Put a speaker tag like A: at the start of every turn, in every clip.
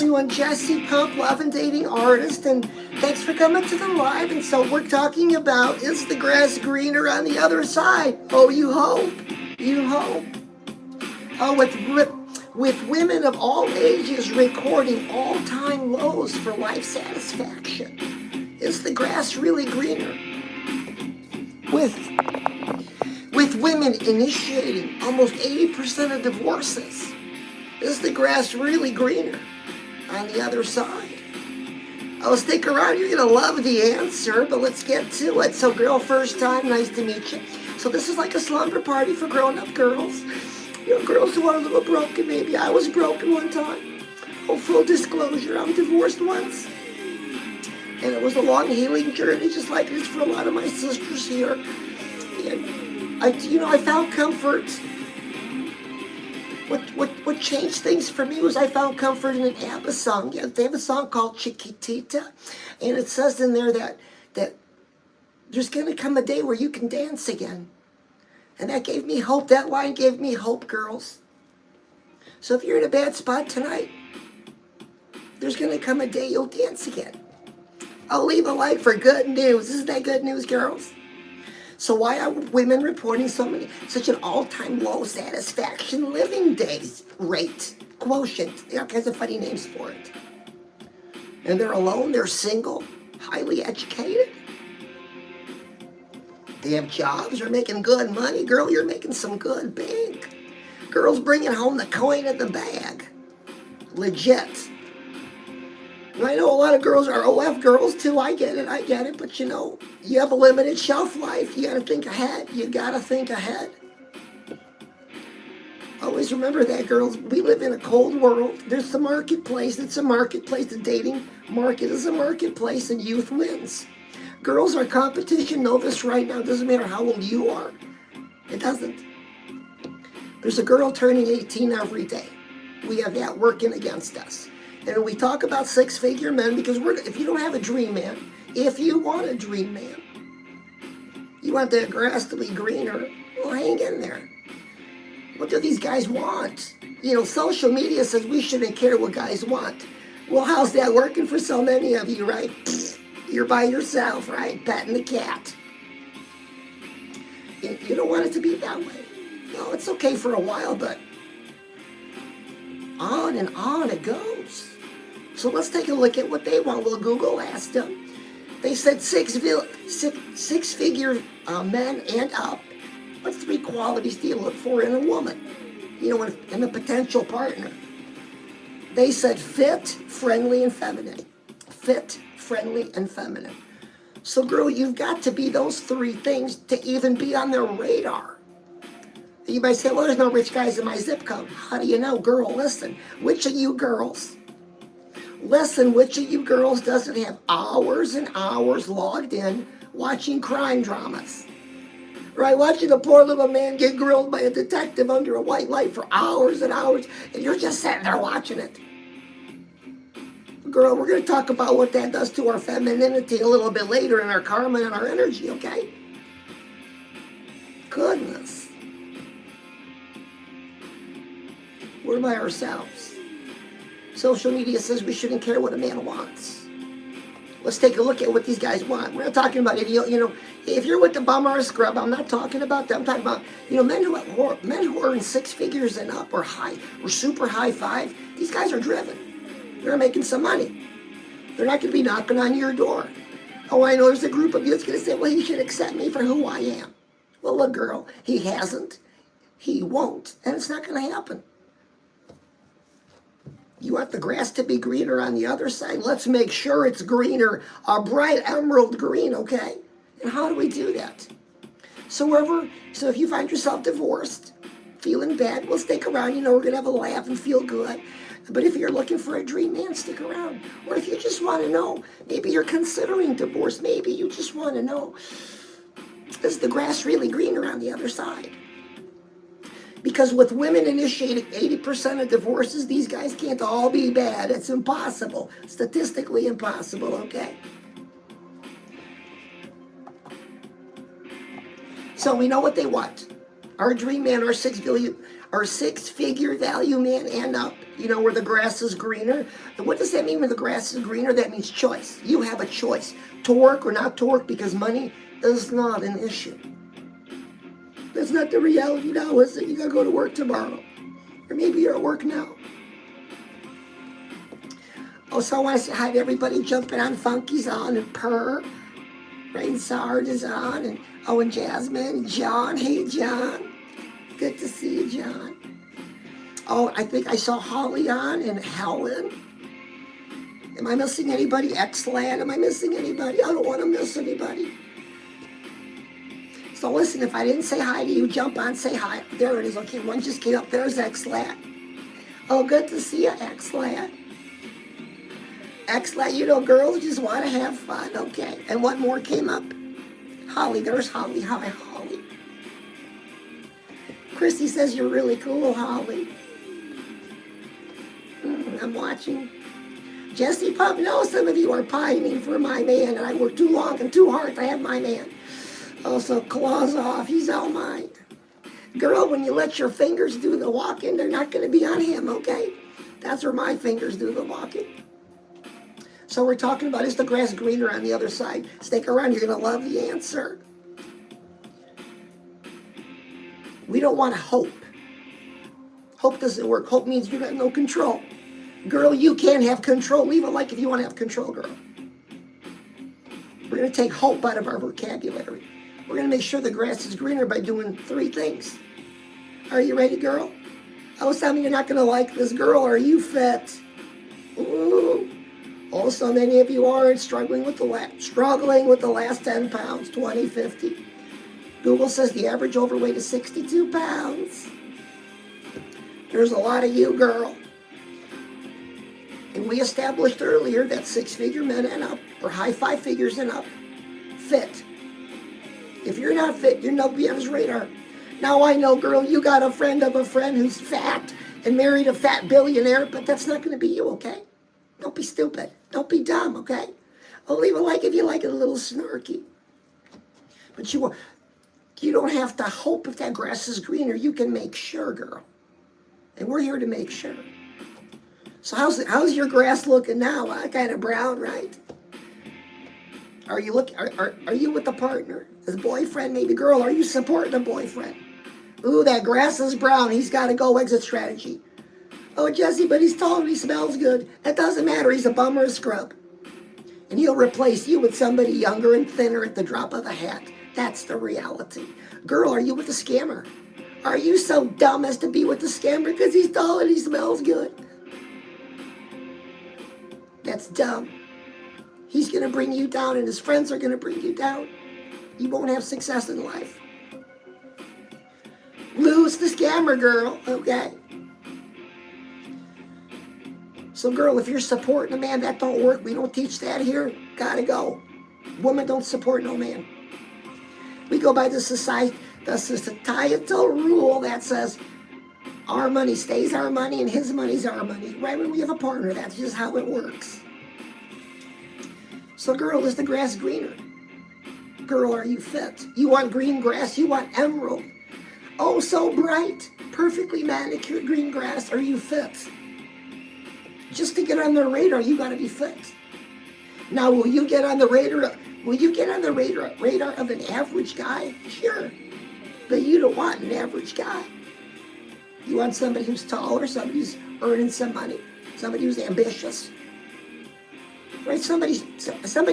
A: everyone. Jesse Pump, love and dating artist, and thanks for coming to the live. And so we're talking about, is the grass greener on the other side? Oh, you hope. You hope. Oh, with women of all ages recording all-time lows for life satisfaction. Is the grass really greener? With women initiating almost 80% of divorces. Is the grass really greener on the other side? Oh, stick around. You're going to love the answer, but let's get to it. So, girl, first time, nice to meet you. So this is like a slumber party for grown-up girls. You know, girls who are a little broken, maybe. I was broken one time. Oh, full disclosure, I'm divorced once. And it was a long healing journey, just like it is for a lot of my sisters here. And I found comfort. What changed things for me was I found comfort in an ABBA song. Yeah, they have a song called Chiquitita, and it says in there that there's going to come a day where you can dance again. And that gave me hope. That line gave me hope, girls. So if you're in a bad spot tonight, there's going to come a day you'll dance again. I'll leave a like for good news. Isn't that good news, girls? So why are women reporting such an all-time low satisfaction living days rate, quotient? There are all kinds of funny names for it. And they're alone, they're single, highly educated. They have jobs, they're making good money. Girl, you're making some good bank. Girls bringing home the coin in the bag. Legit. And I know a lot of girls are OF girls too. I get it. But you have a limited shelf life. You got to think ahead. Always remember that, girls. We live in a cold world. There's the marketplace. It's a marketplace. The dating market is a marketplace, and youth wins. Girls are competition. Know this right now. It doesn't matter how old you are. It doesn't. There's a girl turning 18 every day. We have that working against us. And we talk about six-figure men because if you don't have a dream man, if you want a dream man, you want that grass to be greener, well, hang in there. What do these guys want? Social media says we shouldn't care what guys want. Well, how's that working for so many of you, right? You're by yourself, right? Petting the cat. You don't want it to be that way. No, it's okay for a while, but on and on it goes. So let's take a look at what they want. Well, Google asked them. They said six-figure men and up. What 3 qualities do you look for in a woman? In a potential partner. They said fit, friendly, and feminine. Fit, friendly, and feminine. So, girl, you've got to be those 3 things to even be on their radar. You might say, well, there's no rich guys in my zip code. How do you know? Girl, listen. Which of you girls doesn't have hours and hours logged in watching crime dramas? Right? Watching a poor little man get grilled by a detective under a white light for hours and hours, and you're just sitting there watching it. Girl, we're going to talk about what that does to our femininity a little bit later in our karma and our energy, okay? Goodness. We're by ourselves. Social media says we shouldn't care what a man wants. Let's take a look at what these guys want. We're not talking about it. If you're with the bum or a scrub, I'm not talking about that. I'm talking about, men who are in 6 figures and up or high or super high 5. These guys are driven. They're making some money. They're not going to be knocking on your door. Oh, I know there's a group of you that's going to say, well, he should accept me for who I am. Well, look, girl, he hasn't. He won't. And it's not going to happen. You want the grass to be greener on the other side? Let's make sure it's greener, a bright emerald green, okay? And how do we do that? So if you find yourself divorced, feeling bad, well, stick around. We're going to have a laugh and feel good. But if you're looking for a dream man, stick around. Or if you just want to know, maybe you're considering divorce. Maybe you just want to know, is the grass really greener on the other side? Because with women initiating 80% of divorces, these guys can't all be bad. It's impossible. Statistically impossible, okay? So we know what they want. Our dream man, our six-figure value man and up, where the grass is greener. And what does that mean where the grass is greener? That means choice. You have a choice to work or not to work because money is not an issue. That's not the reality now, is it? You gotta go to work tomorrow. Or maybe you're at work now. Also, I want to say hi to everybody jumping on. Funky's on, and Purr. Rain Sard is on, and Jasmine, John. Hey, John. Good to see you, John. Oh, I think I saw Holly on, and Helen. Am I missing anybody? X-Lad, am I missing anybody? I don't want to miss anybody. So listen, if I didn't say hi to you, jump on, say hi. There it is. Okay, one just came up. There's X-Lad. Oh, good to see you, X-Lad. X-Lad, girls just want to have fun. Okay, and one more came up. Holly, there's Holly. Hi, Holly. Christy says you're really cool, Holly. I'm watching. Jesse Pub, no, some of you are pining for my man, and I work too long and too hard to have my man. Also, claws off, he's all mine. Girl, when you let your fingers do the walking, they're not going to be on him, okay? That's where my fingers do the walking. So we're talking about, is the grass greener on the other side? Stick around, you're going to love the answer. We don't want hope. Hope doesn't work. Hope means you got no control. Girl, you can't have control. Leave a like if you want to have control, girl. We're going to take hope out of our vocabulary. We're going to make sure the grass is greener by doing 3 things. Are you ready, girl? Oh, tell me you're not going to like this. Girl, are you fit? Ooh. Also, many of you are struggling with the last 10 pounds, 20, 50. Google says the average overweight is 62 pounds. There's a lot of you, girl. And we established earlier that 6-figure men and up, or high 5 figures and up, fit. If you're not fit, you're nobody on his radar. Now I know, girl, you got a friend of a friend who's fat and married a fat billionaire, but that's not going to be you, okay? Don't be stupid. Don't be dumb, okay? I'll leave a like if you like it a little snarky. But you don't have to hope if that grass is greener. You can make sure, girl. And we're here to make sure. So how's your grass looking now? Kind of brown, right? Are you with a partner? His boyfriend, maybe? Girl, are you supporting a boyfriend? Ooh, that grass is brown. He's got to go. Exit strategy. Oh, Jesse, but he's tall and he smells good. That doesn't matter. He's a bum or a scrub. And he'll replace you with somebody younger and thinner at the drop of a hat. That's the reality. Girl, are you with a scammer? Are you so dumb as to be with the scammer because he's tall and he smells good? That's dumb. He's going to bring you down and his friends are going to bring you down. You won't have success in life. Lose the scammer, girl, okay? So, girl, if you're supporting a man, that don't work. We don't teach that here. Gotta go. Women don't support no man. We go by the societal rule that says our money stays our money and his money's our money. Right when we have a partner, that's just how it works. So, girl, is the grass greener? Girl, are you fit? You want green grass? You want emerald? Oh, so bright, perfectly manicured green grass. Are you fit? Just to get on their radar, you got to be fit. Now, will you get on the radar? Will you get on the radar of an average guy? Sure, but you don't want an average guy. You want somebody who's taller, somebody who's earning some money, somebody who's ambitious, right? Somebody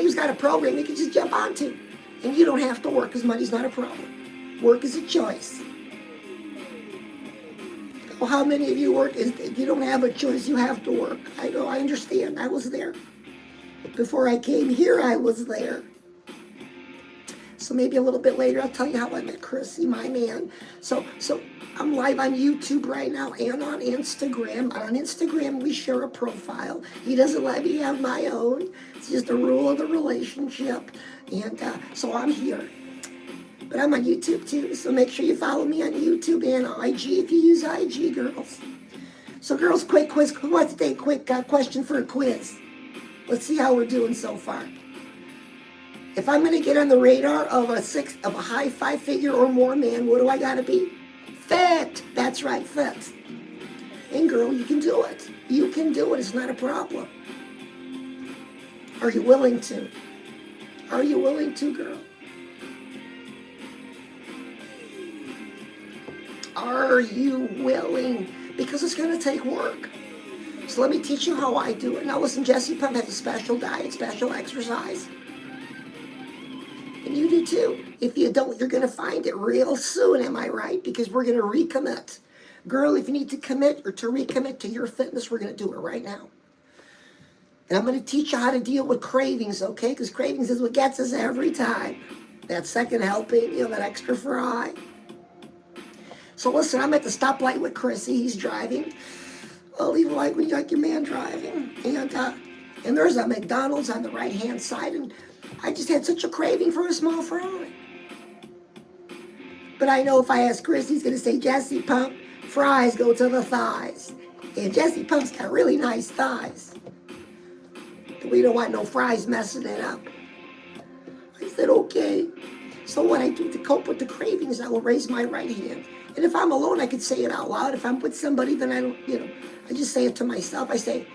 A: who's got a program you can just jump onto, and you don't have to work because money's not a problem. Work is a choice. Well, how many of you work? You don't have a choice. You have to work. I know. I understand. I was there. Before I came here, I was there. So maybe a little bit later, I'll tell you how I met Chrissy, my man. So I'm live on YouTube right now and on Instagram. On Instagram, we share a profile. He doesn't let me have my own. It's just a rule of the relationship. And so I'm here. But I'm on YouTube too, so make sure you follow me on YouTube and IG if you use IG, girls. So, girls, quick quiz. Who wants to take a quick question for a quiz? Let's see how we're doing so far. If I'm going to get on the radar of a high 5-figure or more man, what do I got to be? Fit. That's right, fit. And girl, you can do it. You can do it. It's not a problem. Are you willing to? Are you willing to, girl? Are you willing? Because it's going to take work. So let me teach you how I do it. Now listen, Jesse Pump has a special diet, special exercise. And you do too. If you don't, you're going to find it real soon, am I right? Because we're going to recommit. Girl, if you need to commit or to recommit to your fitness, we're going to do it right now. And I'm going to teach you how to deal with cravings, okay? Because cravings is what gets us every time. That second helping, that extra fry. So listen, I'm at the stoplight with Chrissy. He's driving. I'll leave a light when you like your man driving. And there's a McDonald's on the right-hand side. And I just had such a craving for a small fry. But I know if I ask Chris, he's going to say, Jesse Pump, fries go to the thighs. And Jesse Pump's got really nice thighs. We don't want no fries messing it up. I said, okay. So what I do to cope with the cravings, I will raise my right hand. And if I'm alone, I could say it out loud. If I'm with somebody, then I don't, I just say it to myself. I say,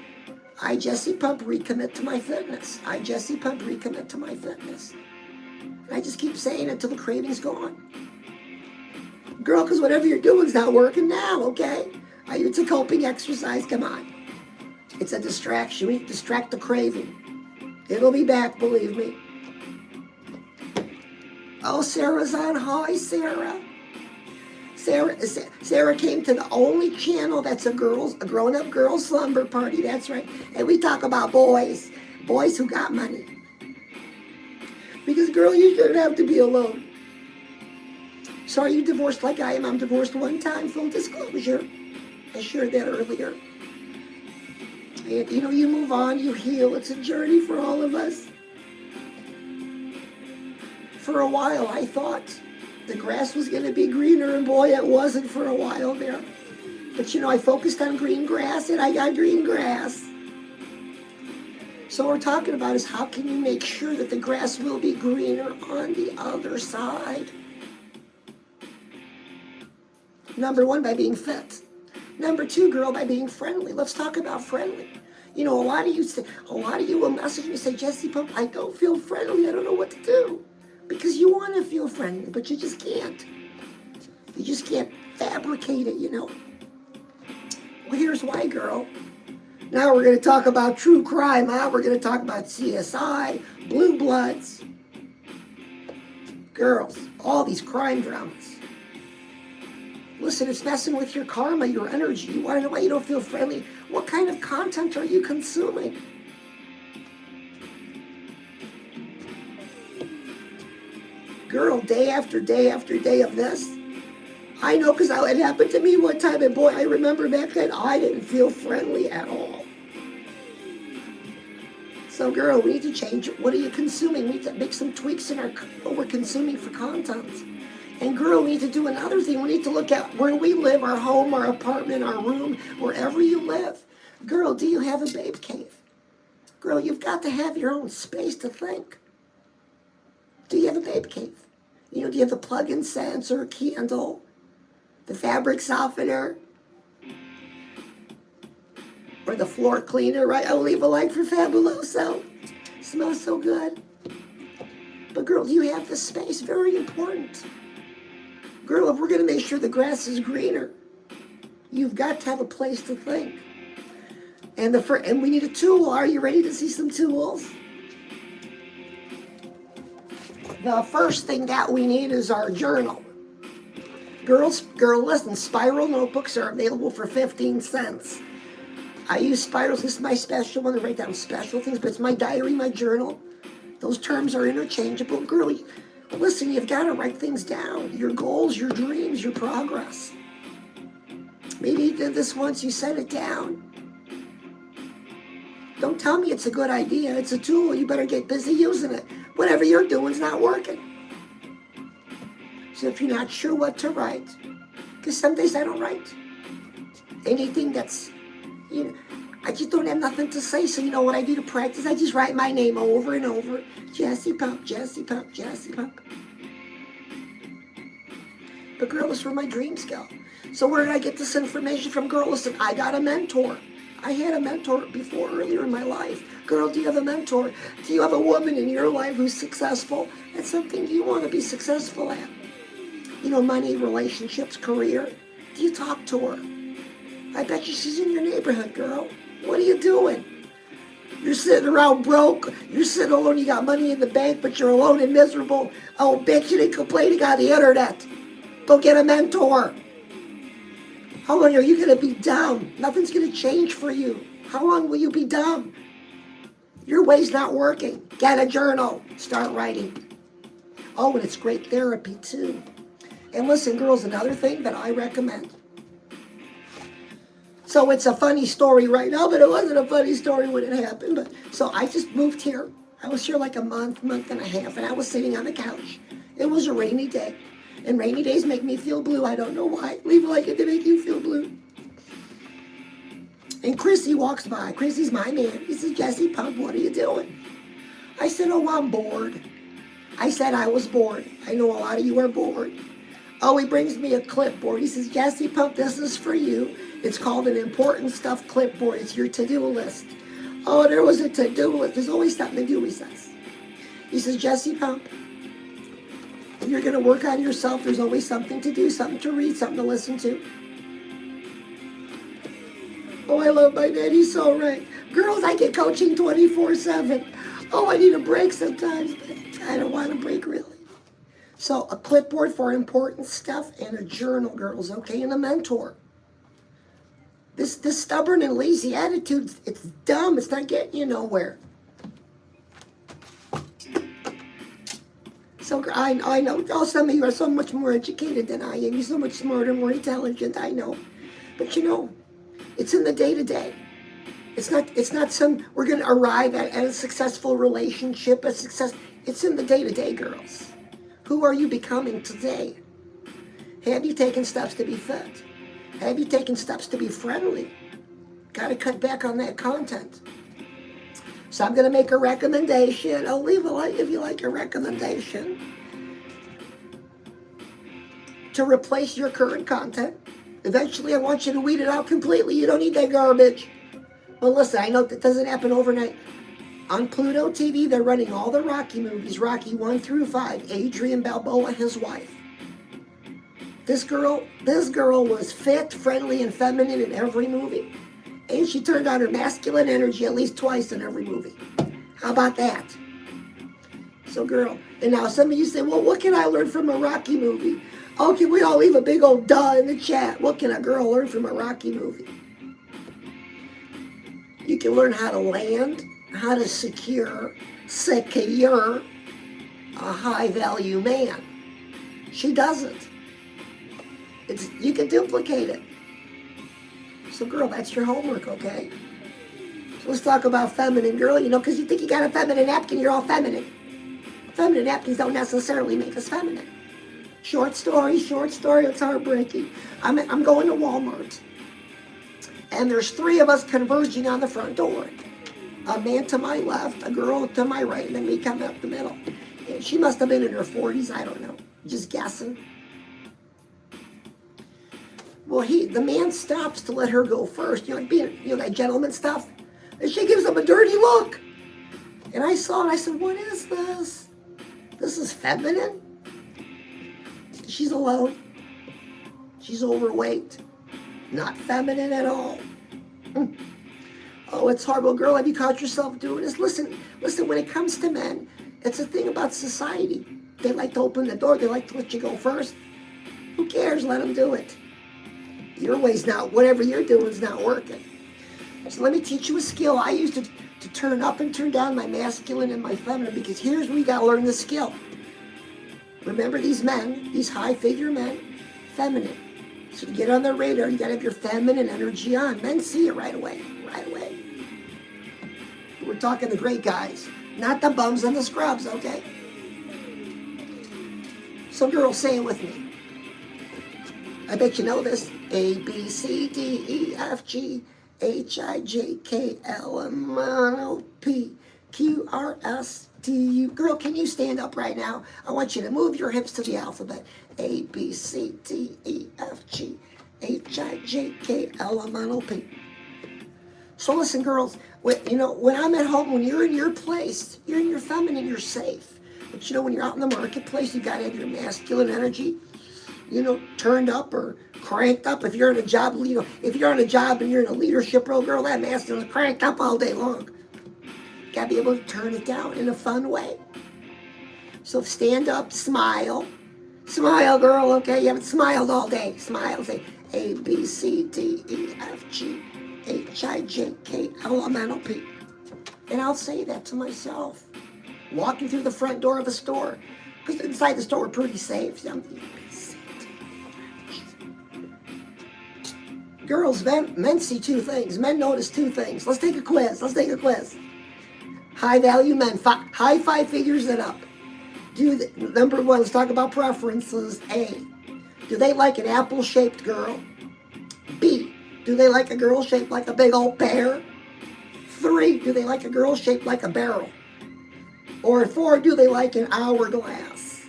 A: I, Jesse Pump, recommit to my fitness. I, Jesse Pump, recommit to my fitness. And I just keep saying it until the craving's gone. Girl, because whatever you're doing is not working now, okay? It's a coping exercise, come on. It's a distraction. We distract the craving. It'll be back, believe me. Oh, Sarah's on. Hi, Sarah. Sarah came to the only channel that's a grown-up girls slumber party. That's right. And we talk about boys who got money. Because, girl, you shouldn't have to be alone. So are you divorced like I am? I'm divorced one time, full disclosure. I shared that earlier. And, you move on, you heal. It's a journey for all of us. For a while, I thought the grass was going to be greener, and boy, it wasn't for a while there. But, I focused on green grass, and I got green grass. So what we're talking about is how can you make sure that the grass will be greener on the other side? Number one, by being fit. Number two, girl, by being friendly. Let's talk about friendly. A lot of you will message me and say, Jesse Pump, I don't feel friendly. I don't know what to do. Because you want to feel friendly, but you just can't. You just can't fabricate it, Well, here's why, girl. Now we're going to talk about true crime, huh? We're going to talk about CSI, Blue Bloods. Girls, all these crime dramas. Listen, it's messing with your karma, your energy. You want to know why you don't feel friendly? What kind of content are you consuming? Girl, day after day after day of this. I know because it happened to me one time, and boy, I remember back then, I didn't feel friendly at all. So, girl, we need to change it. What are you consuming? We need to make some tweaks in what we're consuming for content. And girl, we need to do another thing. We need to look at where we live, our home, our apartment, our room, wherever you live. Girl, do you have a babe cave? Girl, you've got to have your own space to think. Do you have a babe cave? Do you have the plug-in sensor, candle, the fabric softener, or the floor cleaner, right? I'll leave a light for Fabuloso. Smells so good. But girl, do you have the space? Very important. Girl, if we're going to make sure the grass is greener, you've got to have a place to think. And we need a tool. Are you ready to see some tools? The first thing that we need is our journal. Girl, listen, spiral notebooks are available for 15 cents. I use spirals. This is my special one to write down special things, but it's my diary, my journal. Those terms are interchangeable. Girl, listen, you've got to write things down. Your goals, your dreams, your progress. Maybe you did this once, you set it down. Don't tell me it's a good idea. It's a tool. You better get busy using it. Whatever you're doing is not working. So if you're not sure what to write, because some days I don't write anything that's, I just don't have nothing to say. So you know what I do to practice? I just write my name over and over. Jesse Pump, Jesse Pump, Jesse Pump. But girl, that's where my dreams go. So where did I get this information from? Girl, listen, I got a mentor. I had a mentor before, earlier in my life. Girl, do you have a mentor? Do you have a woman in your life who's successful at something you want to be successful at? You know, money, relationships, career. Do you talk to her? I bet you she's in your neighborhood, girl. What are you doing? You're sitting around broke. You're sitting alone. You got money in the bank, but you're alone and miserable. Oh, bitching and complaining on the internet. Go get a mentor. How long are you going to be dumb? Nothing's going to change for you. How long will you be dumb? Your way's not working. Get a journal. Start writing. Oh, and it's great therapy, too. And listen, girls, another thing that I recommend. So it's a funny story right now, but it wasn't a funny story when it happened. But so I just moved here. I was here like a month and a half, and I was sitting on the couch. It was a rainy day. And rainy days make me feel blue. I don't know why. Leave like it to make you feel blue. And Chrissy walks by. Chrissy's my man. He says, Jesse Pump, what are you doing? I said, oh, I'm bored. I said I was bored. I know a lot of you are bored. Oh, he brings me a clipboard. He says, Jesse Pump, this is for you. It's called an important stuff clipboard. It's your to-do list. Oh, there was a to-do list. There's always something to do, he says. He says, Jesse Pump, if you're going to work on yourself, there's always something to do, something to read, something to listen to. Oh, I love my dad. He's so right. Girls, I get coaching 24/7. Oh, I need a break sometimes, but I don't want a break, really. So a clipboard for important stuff and a journal, girls, okay, and a mentor. This stubborn and lazy attitude, it's dumb. It's not getting you nowhere. So I know, oh, some of you are so much more educated than I am. You're so much smarter, more intelligent, I know. But you know, it's in the day-to-day. It's not some, we're going to arrive at a successful relationship, a success. It's in the day-to-day, girls. Who are you becoming today? Have you taken steps to be fit? Have you taken steps to be friendly? Got to cut back on that content. So I'm going to make a recommendation. I'll leave a like if you like a recommendation. To replace your current content. Eventually, I want you to weed it out completely. You don't need that garbage. Well, listen, I know that doesn't happen overnight. On Pluto TV, they're running all the Rocky movies, Rocky 1 through 5, Adrian Balboa and his wife. This girl was fit, friendly, and feminine in every movie. And she turned on her masculine energy at least twice in every movie. How about that? So, girl, and now some of you say, well, what can I learn from a Rocky movie? Oh, can we all leave a big old duh in the chat? What can a girl learn from a Rocky movie? You can learn how to land, how to secure a high-value man. She doesn't. You can duplicate it. So, girl, that's your homework, okay? So let's talk about feminine, girl. You know, because you think you got a feminine napkin, you're all feminine. Feminine napkins don't necessarily make us feminine. Short story, it's heartbreaking. I'm going to Walmart. And there's 3 of us converging on the front door. A man to my left, a girl to my right, and then me coming up the middle. And she must have been in her 40s, I don't know. Just guessing. Well, the man stops to let her go first. You know, like being, that gentleman stuff. And she gives him a dirty look. And I saw it, I said, what is this? This is feminine? She's alone. She's overweight. Not feminine at all. Oh, it's horrible. Girl, have you caught yourself doing this? Listen, when it comes to men, it's a thing about society. They like to open the door. They like to let you go first. Who cares? Let them do it. Your way's not, whatever you're doing is not working. So let me teach you a skill. I used to turn up and turn down my masculine and my feminine, because here's where you got to learn the skill. Remember these men, these high-figure men, feminine. So to get on their radar, you got to have your feminine energy on. Men see it right away, right away. We're talking the great guys, not the bums and the scrubs, okay? So girls, say it with me. I bet you know this. A, B, C, D, E, F, G, H, I, J, K, L, M, N, O, P, Q, R, S, T, U. Girl, can you stand up right now? I want you to move your hips to the alphabet. A, B, C, D, E, F, G, H-I-J-K elemental P. So listen, girls, when I'm at home, when you're in your place, you're in your feminine, you're safe. But when you're out in the marketplace, you got to have your masculine energy, turned up or cranked up. If you're in a job, if you're on a job and you're in a leadership role, girl, that masculine is cranked up all day long. Got to be able to turn it down in a fun way. So stand up, smile. Smile, girl, okay? You haven't smiled all day. Smile, say A, B, C, D, E, F, G, H, I, J, K, L, M, N, O, P. And I'll say that to myself. Walking through the front door of a store. Because inside the store, we're pretty safe. Girls, men see two things. Men notice two things. Let's take a quiz. High value men, high five figures and up. Number one, let's talk about preferences. A, do they like an apple-shaped girl? B, do they like a girl shaped like a big old pear? 3, do they like a girl shaped like a barrel? Or 4, do they like an hourglass?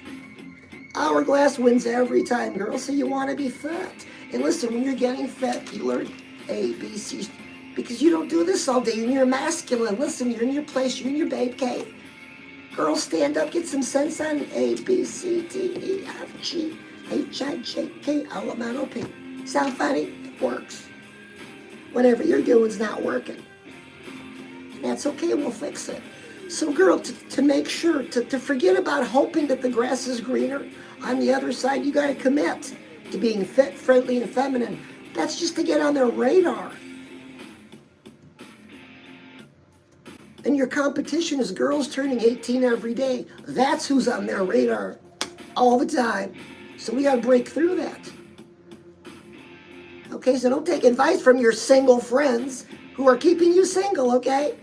A: Hourglass wins every time, girls, so you want to be fit. And listen, when you're getting fit, you learn A, B, C, because you don't do this all day, and you're masculine. Listen, you're in your place, you're in your babe cave. Girls, stand up, get some sense on A, B, C, D, E, F, G, H, I, J, K, L, M, N, O, P. Sound funny? It works. Whatever you're doing's not working. And that's okay, we'll fix it. So girl, to make sure, to forget about hoping that the grass is greener on the other side, you got to commit to being fit, friendly, and feminine. That's just to get on their radar. And your competition is girls turning 18 every day. That's who's on their radar all the time. So we got to break through that. Okay, so don't take advice from your single friends who are keeping you single, okay?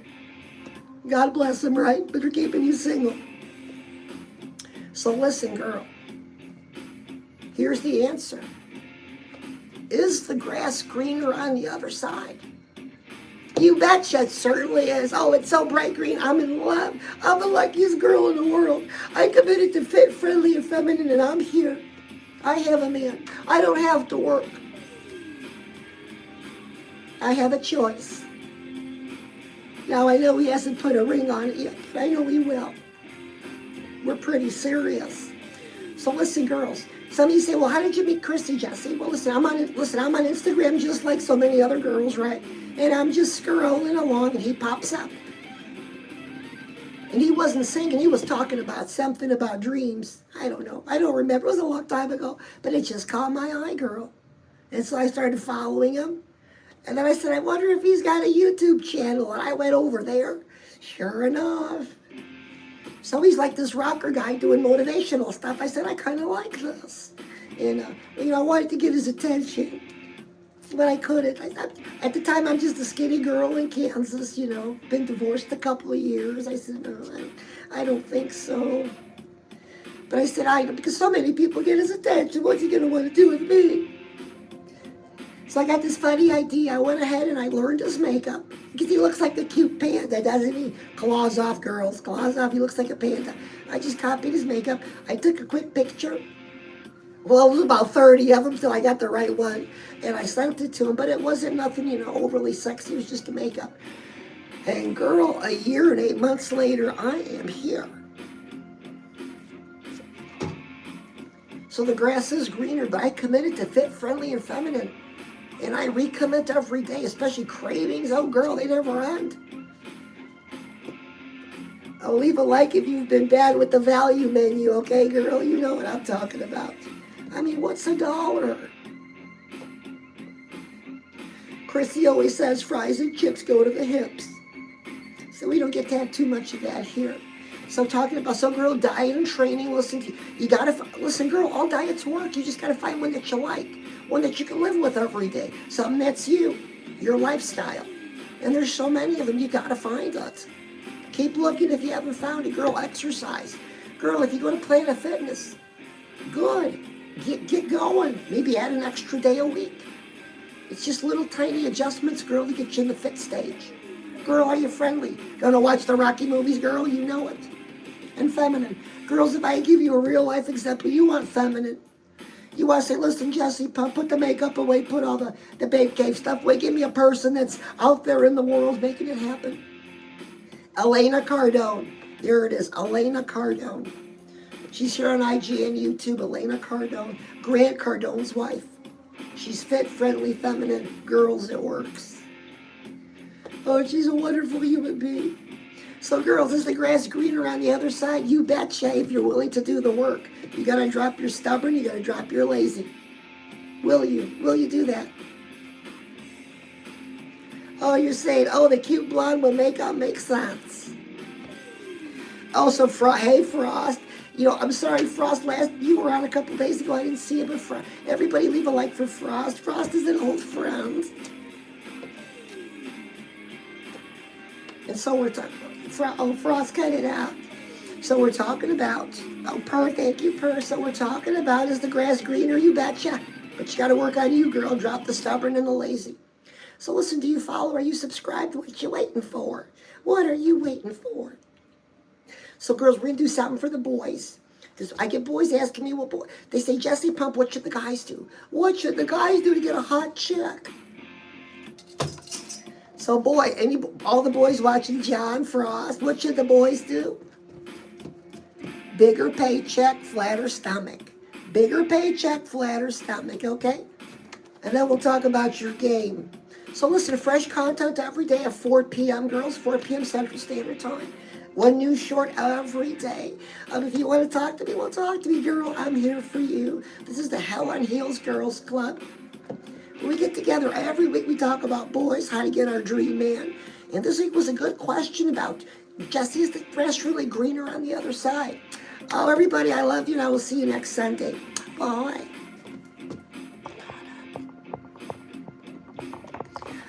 A: God bless them, right? But they're keeping you single. So listen, girl. Here's the answer. Is the grass greener on the other side? You betcha it certainly is. Oh, it's so bright green. I'm in love. I'm the luckiest girl in the world. I committed to fit, friendly, and feminine, and I'm here. I have a man. I don't have to work. I have a choice. Now, I know he hasn't put a ring on it yet, but I know he will. We're pretty serious. So listen, girls. Some of you say, well, how did you meet Chrissy, Jesse? Well, listen, I'm on Instagram just like so many other girls, right? And I'm just scrolling along, and he pops up. And he wasn't singing. He was talking about something about dreams. I don't know. I don't remember. It was a long time ago. But it just caught my eye, girl. And so I started following him. And then I said, I wonder if he's got a YouTube channel. And I went over there. Sure enough. So he's like this rocker guy doing motivational stuff. I said, I kind of like this. And, I wanted to get his attention. But I couldn't. At the time, I'm just a skinny girl in Kansas, been divorced a couple of years. I said, no, I don't think so. But I said, because so many people get his attention, what's he going to want to do with me? So I got this funny idea. I went ahead and I learned his makeup. Because he looks like a cute panda, doesn't he? Claws off, girls. Claws off. He looks like a panda. I just copied his makeup. I took a quick picture. Well, it was about 30 of them till I got the right one. And I sent it to him. But it wasn't nothing, overly sexy. It was just a makeup. And girl, a year and 8 months later, I am here. So the grass is greener, but I committed to fit, friendly, and feminine. And I recommit every day, especially cravings. Oh, girl, they never end. I'll leave a like if you've been bad with the value menu, okay, girl? You know what I'm talking about. I mean, what's $1? Chrissy always says fries and chips go to the hips. So we don't get to have too much of that here. So talking about some girl diet and training, listen, girl, all diets work. You just got to find one that you like. One that you can live with every day. Something that's you, your lifestyle. And there's so many of them, you gotta find it. Keep looking if you haven't found it. Girl, exercise. Girl, if you go to Planet Fitness, good. Get going. Maybe add an extra day a week. It's just little tiny adjustments, girl, to get you in the fit stage. Girl, are you friendly? Gonna watch the Rocky movies, girl? You know it. And feminine. Girls, if I give you a real life example, you want feminine. You want to say, listen, Jesse, put the makeup away, put all the babe cave stuff away. Give me a person that's out there in the world making it happen. Elena Cardone. There it is, Elena Cardone. She's here on IG and YouTube, Elena Cardone. Grant Cardone's wife. She's fit, friendly, feminine. Girls, it works. Oh, she's a wonderful human being. So girls, is the grass greener on the other side? You betcha, if you're willing to do the work. You gotta drop your stubborn, you gotta drop your lazy. Will you? Will you do that? Oh, you're saying, oh, the cute blonde will make sense. Oh, so hey, Frost. You know, I'm sorry, Frost, you were on a couple days ago. I didn't see you, but everybody leave a like for Frost. Frost is an old friend. And so we're talking, Frost, cut it out. So we're talking about, thank you, Per. So we're talking about, is the grass greener? You betcha. But you got to work on you, girl. Drop the stubborn and the lazy. So listen, do you follow? Are you subscribed? What you waiting for? What are you waiting for? So girls, we're going to do something for the boys. Because I get boys asking me, they say, Jesse Pump, what should the guys do? What should the guys do to get a hot chick? So all the boys watching John Frost, what should the boys do? Bigger paycheck, flatter stomach. Bigger paycheck, flatter stomach, okay? And then we'll talk about your game. So listen, fresh content every day at 4 p.m., girls, 4 p.m. Central Standard Time. One new short every day. If you want to talk to me, well, talk to me, girl. I'm here for you. This is the Hell on Heels Girls Club. We get together every week. We talk about boys, how to get our dream man. And this week was a good question about, Jesse, is the grass really greener on the other side? Oh, everybody, I love you, and I will see you next Sunday. Bye.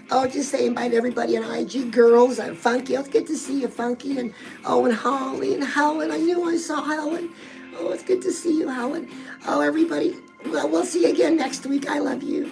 A: Oh, just say invite everybody on IG. Girls, I'm Funky. It's good to see you, Funky. And Holly and Helen. I knew I saw Helen. Oh, it's good to see you, Helen. Oh, everybody. Well, we'll see you again next week. I love you.